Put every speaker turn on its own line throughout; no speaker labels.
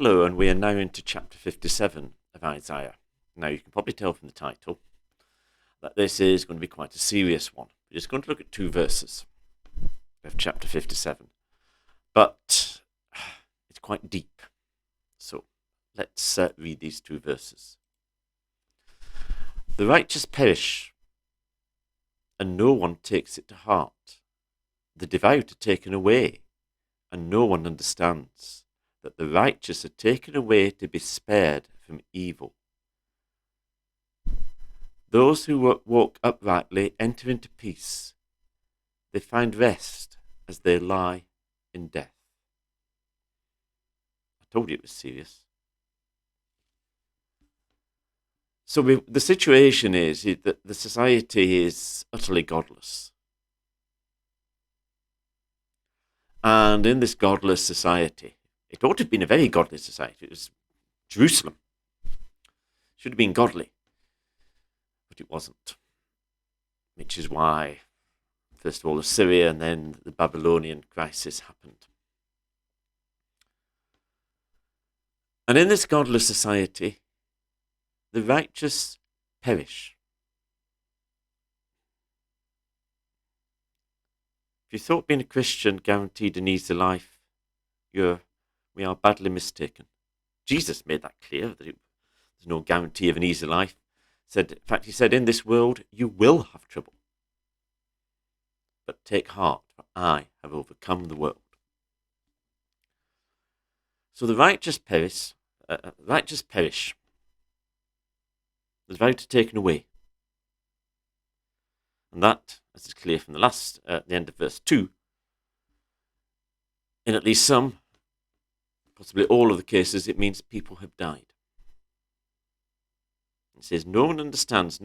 Hello, and we are now into chapter 57 of Isaiah. Now, you can probably tell from the title that this is going to be quite a serious one. We're just going to look at 2 verses of chapter 57, but it's quite deep. So let's read these 2 verses. The righteous perish, and no one takes it to heart. The devout are taken away, and no one understands that the righteous are taken away to be spared from evil. Those who walk uprightly enter into peace. They find rest as they lie in death. I told you it was serious. So the situation is that the society is utterly godless. And in this godless society, it ought to have been a very godly society. It was Jerusalem. It should have been godly. But it wasn't. Which is why, first of all, Assyria and then the Babylonian crisis happened. And in this godless society, the righteous perish. If you thought being a Christian guaranteed an easy life, we are badly mistaken. Jesus made that clear, that there's no guarantee of an easy life. In fact, he said, in this world you will have trouble. But take heart, for I have overcome the world. So the righteous perish. The devout are taken away. And that, as is clear from the end of verse 2, in at least some, possibly all of the cases, it means people have died. It says no one understands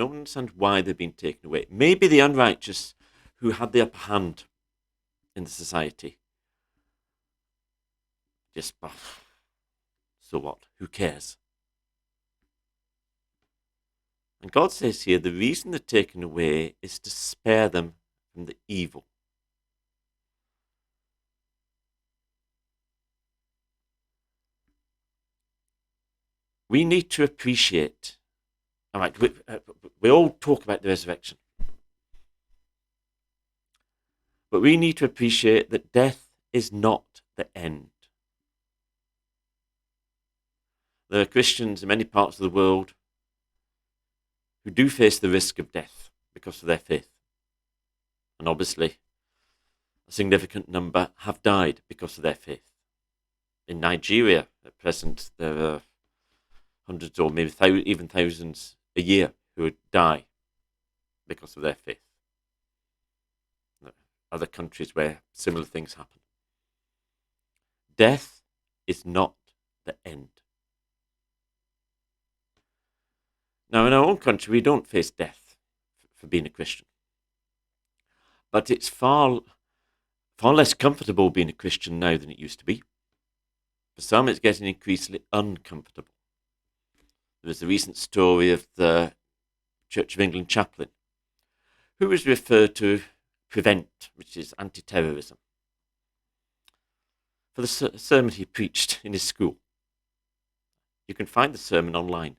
why they've been taken away. Maybe the unrighteous who had the upper hand in the society. Just, so what? Who cares? And God says here the reason they're taken away is to spare them from the evil. We need to appreciate, all right, we all talk about the resurrection, but we need to appreciate that death is not the end. There are Christians in many parts of the world who do face the risk of death because of their faith. And obviously, a significant number have died because of their faith. In Nigeria, at present, there are hundreds or maybe even thousands a year who would die because of their faith. There are other countries where similar things happen. Death is not the end. Now, in our own country, we don't face death for being a Christian. But it's far less comfortable being a Christian now than it used to be. For some, it's getting increasingly uncomfortable. There was a recent story of the Church of England chaplain who was referred to PREVENT, which is anti-terrorism, for the sermon he preached in his school. You can find the sermon online.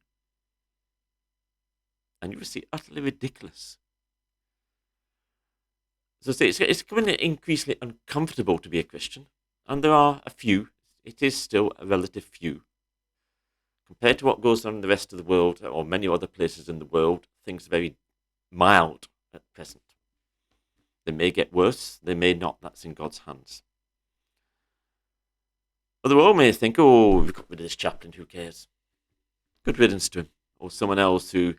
And you will see utterly ridiculous. So it's becoming increasingly uncomfortable to be a Christian. And there are a few. It is still a relative few. Compared to what goes on in the rest of the world, or many other places in the world, things are very mild at present. They may get worse, they may not. That's in God's hands. But the world may think, oh, we've got rid of this chaplain, who cares? Good riddance to him. Or someone else who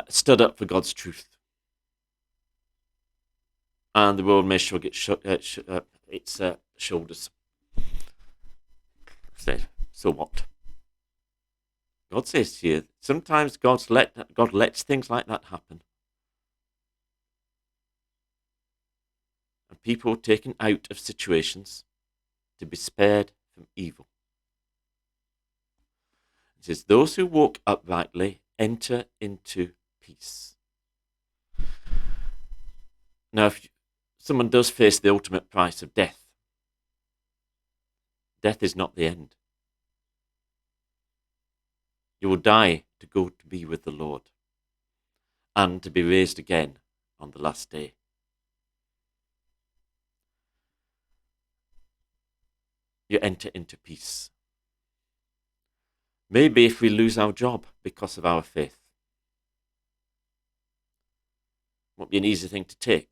stood up for God's truth. And the world may shrug its shoulders. So what? God says here, sometimes God lets things like that happen. And people are taken out of situations to be spared from evil. It says, those who walk uprightly enter into peace. Now, if someone does face the ultimate price of death, death is not the end. You will die to go to be with the Lord and to be raised again on the last day. You enter into peace. Maybe if we lose our job because of our faith, it won't be an easy thing to take.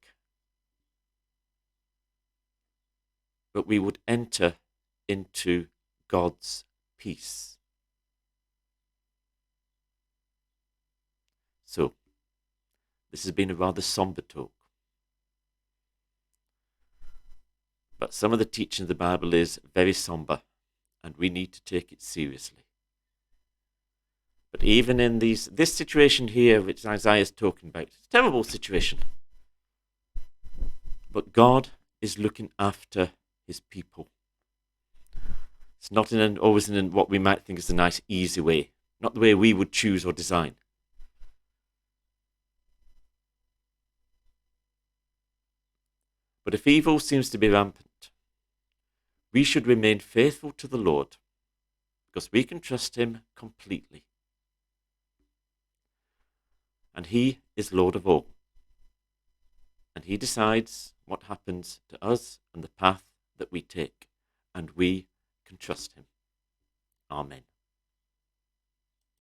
But we would enter into God's peace. So, this has been a rather somber talk. But some of the teaching of the Bible is very somber, and we need to take it seriously. But even in this situation here, which Isaiah is talking about, it's a terrible situation. But God is looking after his people. It's not always in what we might think is a nice, easy way, not the way we would choose or design. But if evil seems to be rampant, we should remain faithful to the Lord, because we can trust him completely. And he is Lord of all. And he decides what happens to us and the path that we take. And we can trust him. Amen.